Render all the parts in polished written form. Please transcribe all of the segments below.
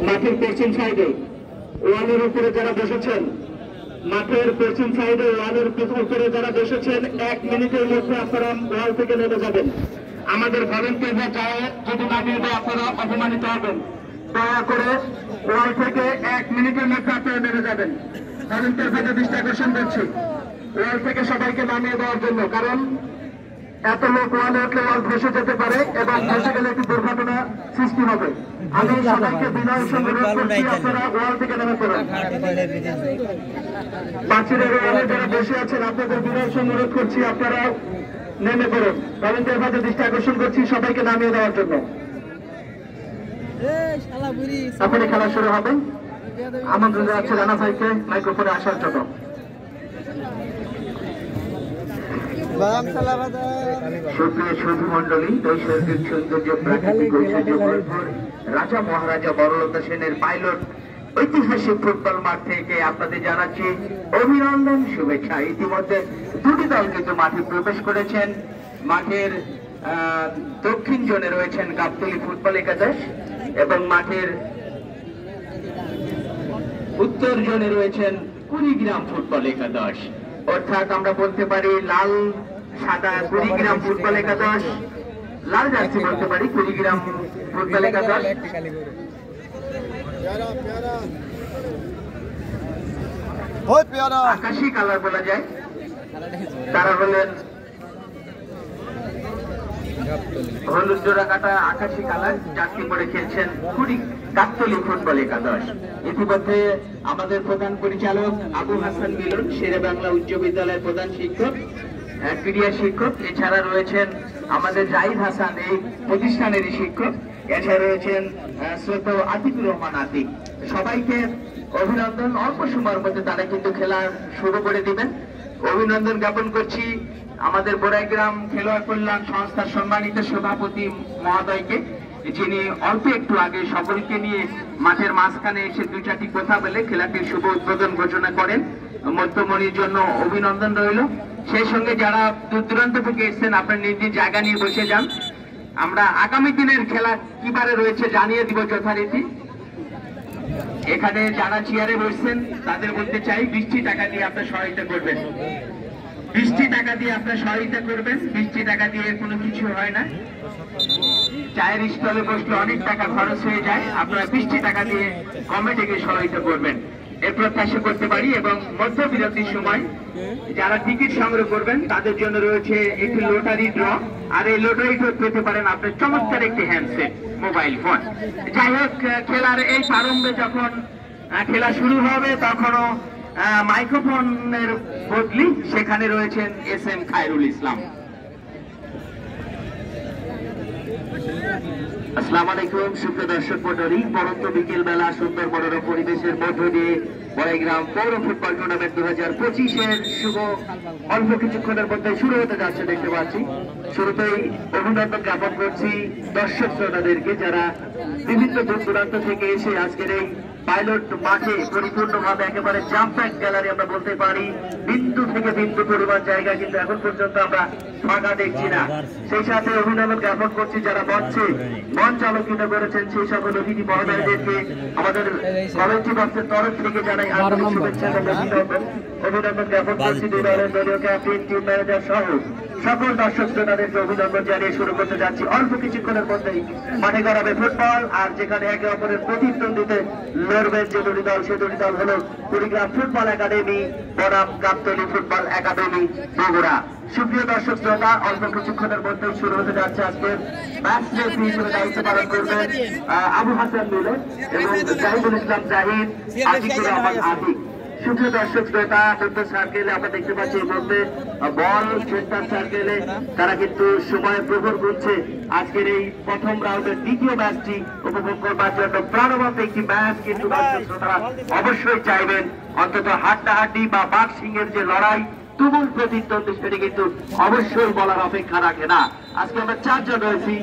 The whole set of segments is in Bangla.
মাঠের পশ্চিম সাইডে ওয়ালের উপরে যারা বসেছেন, মাঠের পশ্চিম সাইডে ওয়ালের উপরে যারা বসেছেন, 1 মিনিটের মধ্যে আপনারা ওয়াল থেকে নেমে যাবেন। আমাদের ভলেন্টিয়াররা যায়, যদি নামিয়ে দেয় আপনারা অপমানিত হবেন। দয়া করে ওয়াল থেকে 1 মিনিটের মধ্যে আপনারা নেমে যাবেন। ভলেন্টিয়ারদের দৃষ্টি আকর্ষণ করছি ওয়াল থেকে সবাইকে নামিয়ে দেওয়ার জন্য, কারণ এত লোক ওয়ালে উঠলে ওয়াল ধসে যেতে পারে এবং ধসে গেলে একটি দুর্ঘটনা সৃষ্টি হবে। আমি সবাইকে বিনয়ের সঙ্গে অনুরোধ করছি আপনারা ওয়াল থেকে নেমে পড়েন। পাঁচিলের ওয়ালে যারা বসে আছেন আপনাদের বিনয়ের সঙ্গে অনুরোধ করছি আপনারা নেমে পড়ুন। ভলেন্টিয়ারদের দৃষ্টি আকর্ষণ করছি সবাইকে নামিয়ে দেওয়ার জন্য। এখনই খেলা শুরু হবে। আমন্ত্রণ জানাচ্ছি রানা ভাইকে মাইক্রোফোনে আসার জন্য। সুপ্রিয় সুধী মন্ডলী, নৈসর্গিক সৌন্দর্য, প্রাকৃতিক ঐশ্বর্য ভরপুর রাজা মহারাজা বড়লতা সেনের পাইলট ঐতিহাসিক ফুটবল মাঠ থেকে আপনাদের জানাচ্ছি অভিনন্দন, শুভেচ্ছা। ইতিমধ্যে দুটি দল কিন্তু মাঠে প্রবেশ করেছেন। মাঠের দক্ষিণ জোনে রয়েছেন গাবতলী ফুটবল একাদশ এবং মাঠের উত্তর জোনে রয়েছেন কুড়িগ্রাম ফুটবল একাদশ। অর্থাৎ আমরা বলতে পারি লাল সাদা কুড়িগ্রাম ফুটবল একাদশ, লাল জার্সি বলতে পারি কুড়িগ্রাম ফুটবল একাদশ। আকাশি কালার বলা যায়, তারা হলেন হলুদ জোড়া কাটা আকাশি কালার জার্সি পরে খেলছেন গাবতলী ফুটবল একাদশ। ইতিমধ্যে আমাদের প্রধান পরিচালক আবু হাসান মিলন, শেরে বাংলা উচ্চ বিদ্যালয়ের প্রধান শিক্ষক, ক্রীড়া শিক্ষক, এছাড়া রয়েছেন আমাদের জাহিদ হাসান, এই প্রতিষ্ঠানেরই শিক্ষক, এছাড়া রয়েছেন শ্রদ্ধেয় আতিকুর রহমান আতিক। সবাইকে অভিনন্দন। অল্প সময়ের মধ্যে তারা কিন্তু খেলা শুরু করে দিবেন। অভিনন্দন জ্ঞাপন করছি আমাদের বড়াইগ্রাম খেলোয়াড় কল্যাণ সংস্থার সম্মানিত সভাপতি মহোদয়কে, যিনি অল্প একটু আগে সকলকে নিয়ে মাঠের মাঝখানে এসে 2-4টি কথা বলে খেলাটির শুভ উদ্বোধন ঘোষণা করেন। মধ্যমণির জন্য অভিনন্দন রইল। সেই সঙ্গে যারা দূর দূরান্ত থেকে এসছেন, আপনার নিজ নিজ জায়গা নিয়ে বসে যান। আমরা আগামী দিনের খেলা কিবারে রয়েছে জানিয়ে দিব যথারীতি। এখানে যারা চেয়ারে বসছেন তাদের বলতে চাই 20টি টাকা দিয়ে আপনার সহায়তা করবেন। 20টি টাকা দিয়ে আপনার সহায়তা করবেন। 20টি টাকা দিয়ে কোনো কিছু হয় না। চায়ের স্টলে বসলে অনেক টাকা খরচ হয়ে যায়। আপনারা 20টি টাকা দিয়ে কমিটিকে সহায়তা করবেন, এর প্রত্যাশা করতে পারি। এবং মধ্যবিরতির সময় যারা টিকিট সংগ্রহ করবেন তাদের জন্য রয়েছে একটি লটারি ড্র, আর এই লটারি ড্র পেতে পারেন আপনার চমৎকার একটি হ্যান্ডসেট মোবাইল ফোন। যাই হোক, খেলার এই প্রারম্ভে যখন খেলা শুরু হবে তখনও মাইক্রোফোনের বদলি সেখানে রয়েছেন SM খায়রুল ইসলাম। আসসালামু আলাইকুম সুপ্রিয় দর্শক মণ্ডলী, পরন্ত বিকেল বেলা সুন্দর মনোরম পরিবেশের মধ্য দিয়ে বড়াইগ্রাম পৌর ফুটবল টুর্নামেন্ট 2025-এর শুভ অল্প কিছুক্ষণের মধ্যে শুরু হতে যাচ্ছে দেখতে পাচ্ছি। শুরুতেই অভিনন্দন জ্ঞাপন করছি দর্শক শ্রোতাদেরকে, যারা বিভিন্ন দূর দূরান্ত থেকে এসে আজকের এই পাইলট মাঠে পরিপূর্ণভাবে একেবারে জাম প্যাক গ্যালারি আমরা বলতে পারি, বিন্দু থেকে বিন্দু পরিমাণ জায়গা কিন্তু এখন পর্যন্ত আমরা ফাঁকা দেখছি না। সেই সাথে অভিনন্দন জ্ঞাপন করছি যারা মঞ্চ আলোকিত করেছেন সেই সকল অতিথি মহোদয়দেরকে আমাদের কমিটি বক্সের তরফ থেকে জানাই আন্তরিক শুভেচ্ছা এবং অভিনন্দন। অভিনন্দন জ্ঞাপন করছি দুই দলের দলীয় ক্যাপ্টেন, টিম ম্যানেজার সহ সকল দর্শক শ্রোতাদেরকে অভিনন্দন জানিয়ে শুরু করতে যাচ্ছি। অল্প কিছুক্ষণের মধ্যেই মাঠে গড়াবে ফুটবল, আর যেখানে একে অপরের প্রতিদ্বন্দ্বিতে লড়বেন যে দুটি দল, সে দুটি দল হলো কুড়িগ্রাম ফুটবল একাডেমি বনাম গাবতলী ফুটবল একাডেমি বগুড়া। সুপ্রিয় দর্শক শ্রোতা, অল্প কিছুক্ষণের মধ্যেই শুরু হতে যাচ্ছে আজকের ম্যাচ রেফারি হিসেবে দায়িত্ব পালন করবেন আবু হাসান মিলন এবং জাহিদুল ইসলাম জাহিদ, আতিকুর রহমান আতিক। সুপ্রিয় দর্শক শ্রোতা, মধ্য সার্কেলে আমরা দেখতে পাচ্ছি এই মধ্যে বল সেন্টার সার্কেলে তারা কিন্তু সময় প্রহর করছে। আজকের এই প্রথম রাউন্ডের দ্বিতীয় ম্যাচটি উপভোগ করবার জন্য প্রাণবন্ত একটি ম্যাচ কিন্তু দর্শক শ্রোতারা অবশ্যই চাইবেন। অন্তত হাড্ডাহাড্ডি বা বাঘ সিংহের যে লড়াই, তুমুল প্রতিদ্বন্দ্বী, সেটি কিন্তু অবশ্যই বলার অপেক্ষা রাখে না। আজকে আমরা 4 জন রয়েছি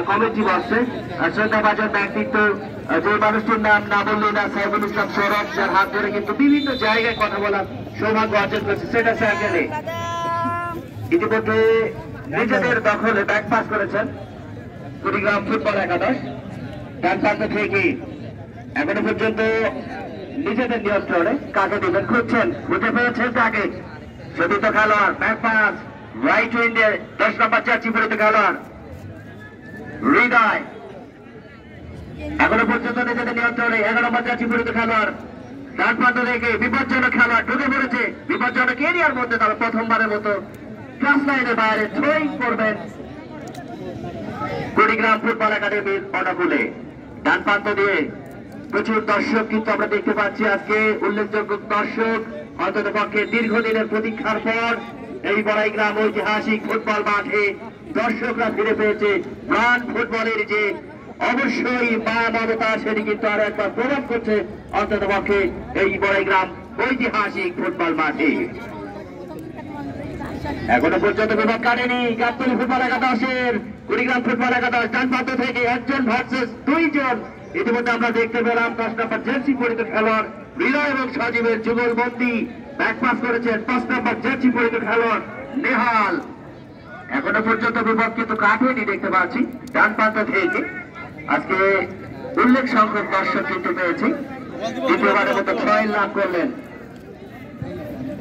কমিটি বক্সে। শ্রদ্ধাভাজন ব্যক্তিত্ব, যে মানুষটির নাম না বললেই না, সাইফুল ইসলাম সৌরভ, যার হাত ধরে কিন্তু বিভিন্ন জায়গায় কথা বলার সৌভাগ্য অর্জন করেছে সেটা সার্কেলে। ইতিমধ্যে নিজেদের দখলে ব্যাক পাস করেছেন কুড়িগ্রাম ফুটবল একাদশ। ডান প্রান্ত থেকে এখনো পর্যন্ত নিজেদের নিয়ন্ত্রণে কাকে দেবেন খুঁজছেন, খুঁজে পেয়েছেন কাকে। চতুর্থ খেলোয়াড় ব্যাক পাস রাইট উইন্ডে 10 নম্বর জার্সি পরিহিত খেলোয়াড় হৃদয় এখনো পর্যন্ত নিজেদের নিয়ন্ত্রণে 11 নম্বর জার্সি পরিহিত খেলোয়াড় ডান প্রান্ত থেকে বিপজ্জনক খেলোয়াড় ঢুকে পড়েছে বিপজ্জনক এরিয়ার মধ্যে। তারা প্রথমবারের মতো ক্লাস লাইনের বাইরে থ্রোইং করবেন কুড়িগ্রাম ফুটবল একাডেমির অনুকূলে। ডান প্রান্ত দিয়ে প্রচুর দর্শক কিন্তু আমরা দেখতে পাচ্ছি আজকে, উল্লেখযোগ্য দর্শক। অন্তত পক্ষে দীর্ঘদিনের প্রতীক্ষার পর এই বড়াইগ্রাম ঐতিহাসিক ফুটবল মাঠে দর্শকরা ফিরে পেয়েছে। প্রাণ ফুটবলের যে অবশ্যই মায়া মমতা সেটি কিন্তু আরো একবার প্রমাণ করছে অন্তত পক্ষে এই বড়াইগ্রাম ঐতিহাসিক ফুটবল মাঠে। এখনো পর্যন্ত বিভাগ কাটেনি গাবতলী ফুটবল একাদশের। কুড়িগ্রাম ফুটবল একাদশ ডান প্রান্ত থেকে একজন ভার্সেস দুইজন। ইতিমধ্যে আমরা দেখতে পেলাম 10 নম্বর জার্সি পরিহিত খেলোয়াড় হৃদয় এবং সজীবের যুগলবন্দি ব্যাক পাস করেছেন 5 নম্বর জার্সি পরিহিত খেলোয়াড় নেহাল। এখনো পর্যন্ত বিভাগ কিন্তু কাটেনি দেখতে পাচ্ছি ডান প্রান্ত থেকে। আজকে উল্লেখ সংখ্যক দর্শক কিন্তু পেয়েছি। দ্বিতীয়বারের মতো 6 লাভ করলেন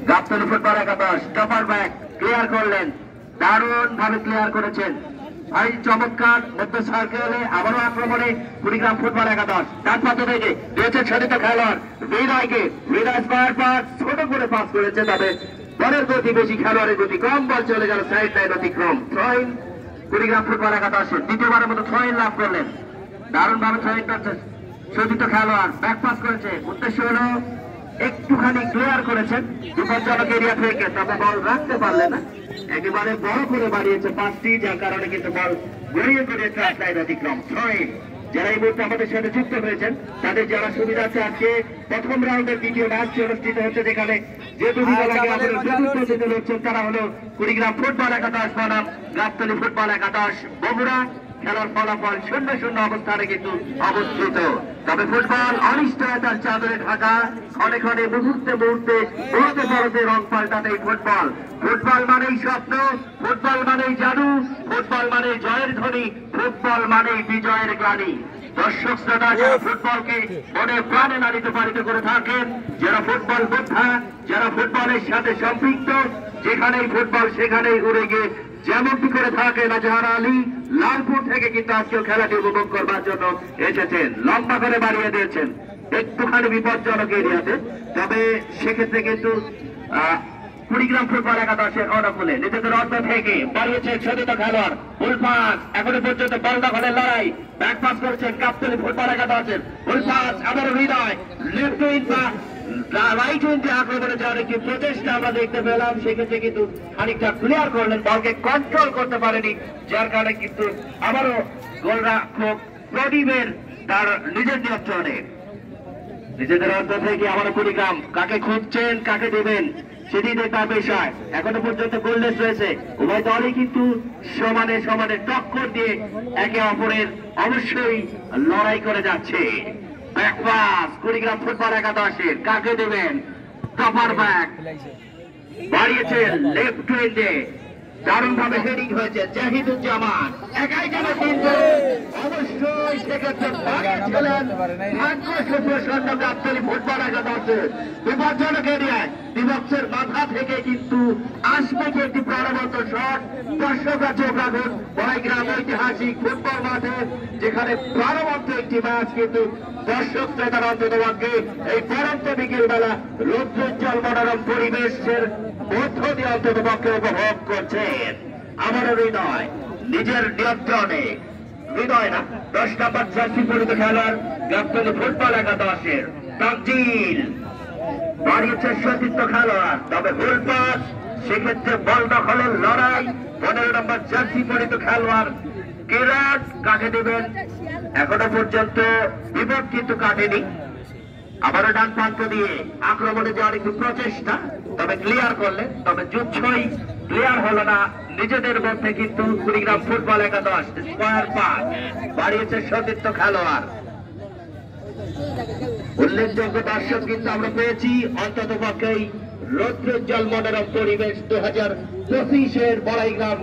গাবতলী ফুটবল একাদশ। টপার ব্যাক ক্লিয়ার করলেন, দারুণ ভাবে ক্লিয়ার করেছেন ভাই, চমৎকার মধ্য সার্কেলে আবারও আক্রমণে কুড়িগ্রাম ফুটবল একাদশ। ডান প্রান্ত থেকে রয়েছে ছোটিত খেলোয়াড় হৃদয়কে, হৃদয় স্কোয়ার পাস ছোট করে পাস করেছে, তবে বলের গতি বেশি, খেলোয়াড়ের গতি কম, বল চলে গেল সাইড লাইন অতিক্রম। থ্রোইন কুড়িগ্রাম ফুটবল একাদশের দ্বিতীয়বারের মতো থ্রোইন লাভ করলেন, দারুণ ভাবে থ্রোইন করছে ছোটিত খেলোয়াড়। ব্যাক পাস করেছে, উদ্দেশ্য হলো একটুখানি ক্লিয়ার করেছেন বিপজ্জনক এরিয়া থেকে, তবে বল রাখতে পারলেন না, একেবারে বড় করে বাড়িয়েছে পাঁচটি, যার কারণে কিন্তু বল গড়িয়ে গড়িয়ে ট্রাক লাইন অতিক্রম। থ্রোইন যারা এই মুহূর্তে আমাদের সাথে যুক্ত হয়েছেন তাদের যারা সুবিধা আছে, আজকে প্রথম রাউন্ডের দ্বিতীয় ম্যাচ অনুষ্ঠিত হচ্ছে, যেখানে যে দুটি দলকে আমাদের চতুর্থ দিতে হচ্ছেন তারা হলো কুড়িগ্রাম ফুটবল একাদশ বনাম গাবতলী ফুটবল একাদশ বগুড়া। খেলার ফলাফল 0-0 অবস্থানে কিন্তু অবস্থিত, তবে ফুটবল অনিশ্চয়তার চাদরে ঢাকা। ক্ষণে ক্ষণে মুহূর্তে মুহূর্তে বড়তে বড়তে রং পাল্টাতে ফুটবল। ফুটবল মানেই স্বপ্ন, ফুটবল মানেই জাদু, ফুটবল মানেই জয়ের ধ্বনি, ফুটবল মানেই বিজয়ের গ্লানি। দর্শক শ্রোতা যারা ফুটবলকে মনে প্রাণে লালিত পালিত করে থাকেন, যারা ফুটবল যোদ্ধা, যারা ফুটবলের সাথে সম্পৃক্ত, যেখানেই ফুটবল সেখানেই উড়ে গিয়ে যেমনটি করে থাকেন আজহার আলী লালপুর থেকে কিন্তু আজকে খেলাটি উপভোগ করবার জন্য এসেছেন। লম্বা করে বাড়িয়ে দিয়েছেন একটুখানি বিপজ্জনক এরিয়াতে, তবে সেক্ষেত্রে কিন্তু কুড়িগ্রাম ফুটবল একাদশের অনুকূলে নিজেদের অর্ধ থেকে বাড়িয়েছে ছোটিত খেলোয়াড় ফুল পাস। এখনো পর্যন্ত বল দখলের লড়াই, ব্যাক পাস করছেন গাবতলী ফুটবল একাদশের ফুল পাস। আবার হৃদয় লেফট উইং পাস রাইট উইন্ডে আক্রমণে যাওয়ার একটি প্রচেষ্টা আমরা দেখতে পেলাম, সেক্ষেত্রে কিন্তু খানিকটা ক্লিয়ার করলেন, বলকে কন্ট্রোল করতে পারেনি, যার কারণে কিন্তু আবারও গোলরক্ষক প্রদীপের তার নিজের নিয়ন্ত্রণে নিজেদের অর্ধ থেকে আবারও কুড়িগ্রাম কাকে খুঁজছেন কাকে দেবেন সেটি দেখার বিষয়। এখনো পর্যন্ত গোললেস রয়েছে, উভয় দলই কিন্তু সমানে সমানে টক্কর দিয়ে একে অপরের অবশ্যই লড়াই করে যাচ্ছে। ব্যাক পাস কুড়িগ্রাম ফুটবল একাদশের কাকে দেবেন, টপার ব্যাক বাড়িয়েছেন লেফট উইন্ডে, দারুণ ভাবে হেডিং হয়েছে জাহিদুজ্জামান, একাই যেন তিনজন, অবশ্যই সেক্ষেত্রে বাড়িয়েছিলেন ভাগ্য সুপ্রসন্ন গাবতলী ফুটবল একাদশের। বিপজ্জনক এরিয়ায় বিপক্ষের মাথা থেকে কিন্তু আসবে কি একটি প্রাণবন্ত শট। দর্শকরা চোখ রাখুন বড়াইগ্রাম ঐতিহাসিক ফুটবল মাঠে, যেখানে প্রাণবন্ত একটি ম্যাচ কিন্তু দর্শক শ্রোতার অন্ততপক্ষে এই পরন্ত বিকেল বেলা রৌদ্রোজ্জ্বল মনোরম পরিবেশের মধ্য দিয়ে অন্ততপক্ষে উপভোগ করছেন। আমারও হৃদয় নিজের নিয়ন্ত্রণে, হৃদয় না 10 নম্বর জার্সি পরিহিত খেলোয়াড় গাবতলী ফুটবল একাদশের তানজিল বাড়িয়েছে সতীর্থ খেলোয়াড়, তবে গোল পাস, সেক্ষেত্রে বল দখলের লড়াই। 15 নম্বর জার্সি পরিহিত খেলোয়াড় কিরাট কাকে দেবেন, এখনো পর্যন্ত বিপদ কিন্তু কাটেনি। আবারও ডান প্রান্ত দিয়ে আক্রমণে যাওয়ার একটু প্রচেষ্টা, তবে ক্লিয়ার করলেন, তবে যুদ্ধই ক্লিয়ার হলো না নিজেদের মধ্যে কিন্তু কুড়িগ্রাম ফুটবল একাদশ। স্কোয়ার পাস বাড়িয়েছে সতীর্থ খেলোয়াড়। উল্লেখযোগ্য দর্শক কিন্তু আমরা পেয়েছি অন্তত পক্ষেই রৌদ্রোজ্জ্বল মনোরম পরিবেশ 2025-এর বড়াইগ্রাম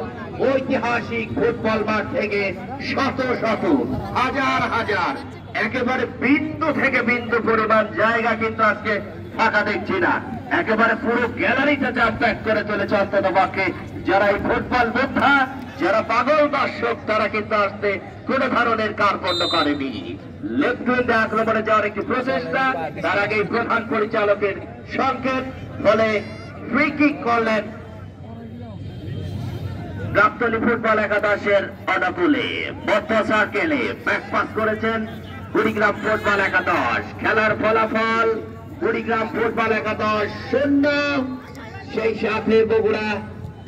ঐতিহাসিক ফুটবল মাঠ থেকে শত শত হাজার হাজার একেবারে বিন্দু থেকে বিন্দু পরিমাণ জায়গা কিন্তু আজকে ফাঁকা দেখছি না। একেবারে পুরো গ্যালারিটা জাম প্যাক করে চলেছে অন্তত পক্ষে যারা এই ফুটবল যোদ্ধা, যারা পাগল দর্শক, তারা কিন্তু আসতে কোন ধরনের কার্পণ্য করেনি। লেফট উইন্ডে আক্রমণে যাওয়ার একটি প্রচেষ্টা, তার আগে প্রধান পরিচালকের সংকেত ফলে ফ্রি কিক করলেন গাবতলী ফুটবল একাদশের অনুকূলে। মধ্য সার্কেলে ব্যাক পাস করেছেন কুড়িগ্রাম ফুটবল একাদশ। খেলার ফলাফল কুড়িগ্রাম ফুটবল একাদশ 0, সেই সাথে বগুড়া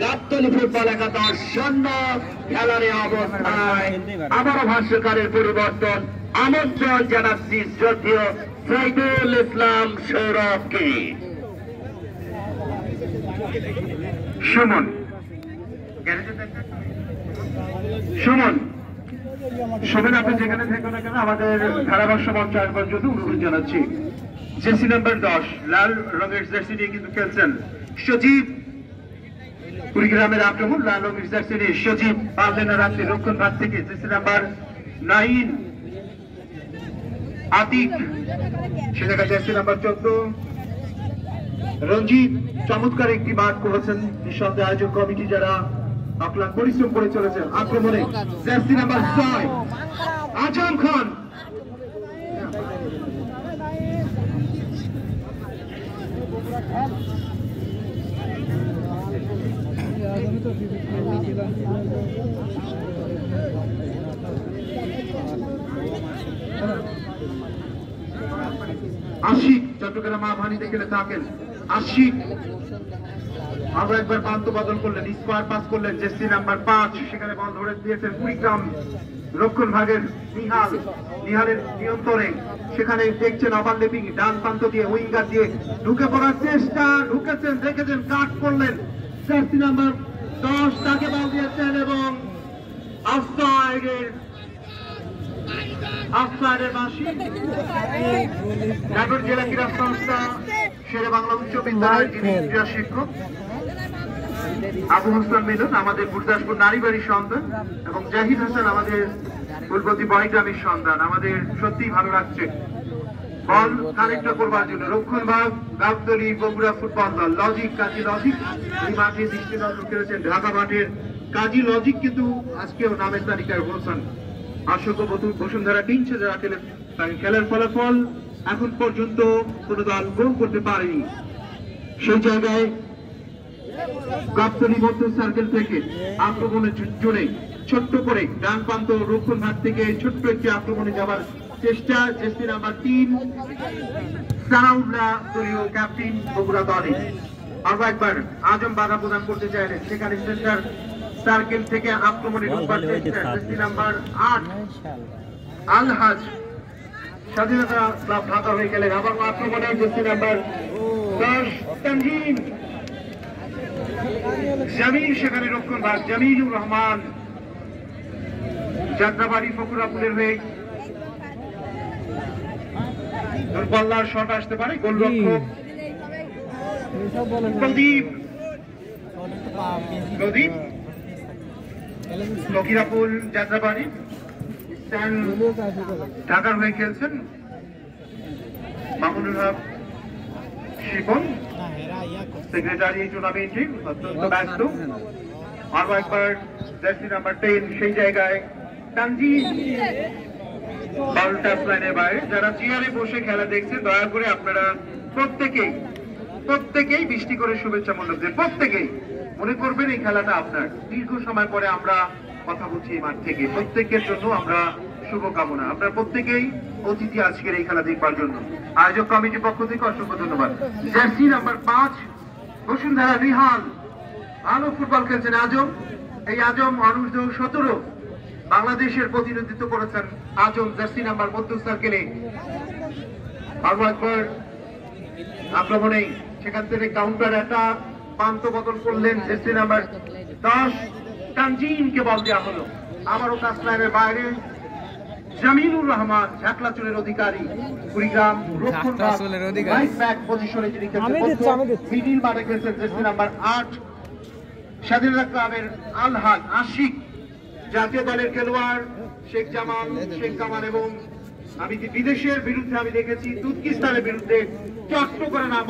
গাবতলী ফুটবল একাদশ 0। খেলার অবস্থায় আবারও ভাষ্যকারের পরিবর্তন, আমন্ত্রণ জানাচ্ছি শ্রদ্ধেয় সাইদুল ইসলাম সৌরভকে। সুমন সুমন আপনি যেখানে থাকেন না কেন আমাদের ধারাভাষ্য মঞ্চ আসবার জন্য অনুরোধ জানাচ্ছি। জার্সি নাম্বার 10 লাল রঙের জার্সি নিয়ে কিন্তু খেলছেন সজীব। কুড়িগ্রামের আক্রমণ লাল রঙের জার্সি নিয়ে সজীব পারলেন না রাত্রি রক্ষণ ভাগ থেকে। জার্সি নাম্বার 9 আতিক, সে জায়গায় জার্সি নাম্বার 14 রঞ্জিত। চমৎকার একটি মাঠ করেছেন নিঃসন্দেহে আয়োজক কমিটি, যারা অক্লান্ত পরিশ্রম করে চলেছেন। আক্রমণে জার্সি নাম্বার 6 আজম খান। আশিক চট্টগ্রাম আবাহনীতে খেলে থাকেন। আশিক আরো একবার প্রান্ত বদল করলেন, স্কোয়ার পাস করলেন জার্সি নাম্বার 5, সেখানে বল ধরে দিয়েছেন কুড়িগ্রাম রক্ষণ ভাগের নিহাল। নিহালের নিয়ন্ত্রণে সেখানে দেখছেন ওভারল্যাপিং ডান প্রান্ত দিয়ে উইঙ্গার দিয়ে ঢুকে পড়ার চেষ্টা, ঢুকেছেন, দেখেছেন, কাট করলেন জার্সি নাম্বার 10, তাকে বল দিয়েছেন এবং আফসারের বাঁশি। নাটোর জেলা ক্রীড়া সংস্থা শেরে বাংলা উচ্চ বিদ্যালয়ের যিনি ক্রীড়া শিক্ষক আবু হাসান মিলন আমাদের গুরদাসপুর নারীবাড়ির সন্তান এবং জাহিদ হাসান আমাদের ফুলপতি বড়াইগ্রামের সন্তান। আমাদের সত্যি ভালো লাগছে বল কানেক্ট করবার জন্য। রক্ষণ ভাগ গাবতলী বগুড়া ফুটবল দল লজিক, কাজী লজিক এই মাঠে দৃষ্টি নজর কেড়েছেন। ঢাকা মাঠের কাজী লজিক কিন্তু আজকেও নামের তালিকায় বলছেন। অসংখ্য বসুন্ধরা কিংসে যারা খেলার ফলাফল এখন পর্যন্ত কোন দল গোল করতে পারেনি। সেই জায়গায় গাবতলী মধ্য সার্কেল থেকে আক্রমণের জোরে ছোট্ট করে ডান প্রান্ত রক্ষণ ভাগ থেকে ছোট্ট একটি আক্রমণে যাওয়ার চেষ্টা। জার্সি নাম্বার 3 সানাউল্লাহ দলীয় ক্যাপ্টেন বগুড়া দলে। আরো একবার আজম বাধা প্রদান করতে চাইলেন, সেখানে সেন্টার সার্কেল থেকে আক্রমণে ঢুকবার চেষ্টা। জার্সি নাম্বার 8 আলহাজ স্বাধীনতা ক্লাব ঢাকা হয়ে গেলেন। আবার আক্রমণে জার্সি নাম্বার 10 তানজিম জামিল, সেখানে রক্ষণ ভাগ জামিলুর রহমান যাত্রাবাড়ি ফকুরাপুরের হয়ে দূরপাল্লার শট আসতে পারে। গোলরক্ষক প্রদীপ ফকিরাপুর যাত্রাবাড়ি ঢাকার হয়ে খেলছেন মামুনুল হক শিপন, সেক্রেটারি এই টুর্নামেন্টে অত্যন্ত ব্যস্ত। আরো একবার জার্সি নাম্বার 10 সেই জায়গায় তানজিম বল টাচ লাইনের বাইরে। যারা চেয়ারে বসে খেলা দেখছে দয়া করে আপনারা প্রত্যেকেই বৃষ্টি করে শুভেচ্ছা মূল্য দেন। প্রত্যেকেই মনে করবেন এই খেলাটা আপনার। দীর্ঘ সময় পরে আমরা কথা বলছি এই মাঠ থেকে, প্রত্যেকের জন্য আমরা শুভকামনা। আপনারা প্রত্যেকেই অতিথি আজকের এই খেলা দেখবার জন্য। আয়োজক কমিটির পক্ষ থেকে অসংখ্য ধন্যবাদ। জার্সি নাম্বার 5 বসুন্ধরা রিহান ভালো ফুটবল খেলছেন আজম। এই আজম অনুর্ধ-17 বাংলাদেশের প্রতিনিধিত্ব করেছেন আজম জার্সি নাম্বার 32 সার্কেলে। আরো একবার আক্রমণে সেখান থেকে কাউন্টার অ্যাটাক প্রান্ত বদল করলেন জার্সি নাম্বার 10 তানজিমকে বল দেওয়া হলো। আবারও টাচ লাইনের বাইরে জামিলুর রহমান ঝাকলাচুলের অধিকারী, কুড়িগ্রাম রাইট ব্যাক পজিশনে যিনি খেলছেন, মিডিল মাঠে খেলছেন জার্সি নাম্বার 8 স্বাধীনতা ক্লাবের আলহাজ আশিক, জাতীয় দলের খেলোয়াড় শেখ জামাল, শেখ কামাল এবং আমি বিদেশের বিরুদ্ধে আমি দেখেছি তুর্কিস্তানের বিরুদ্ধে চট্ট করে নাম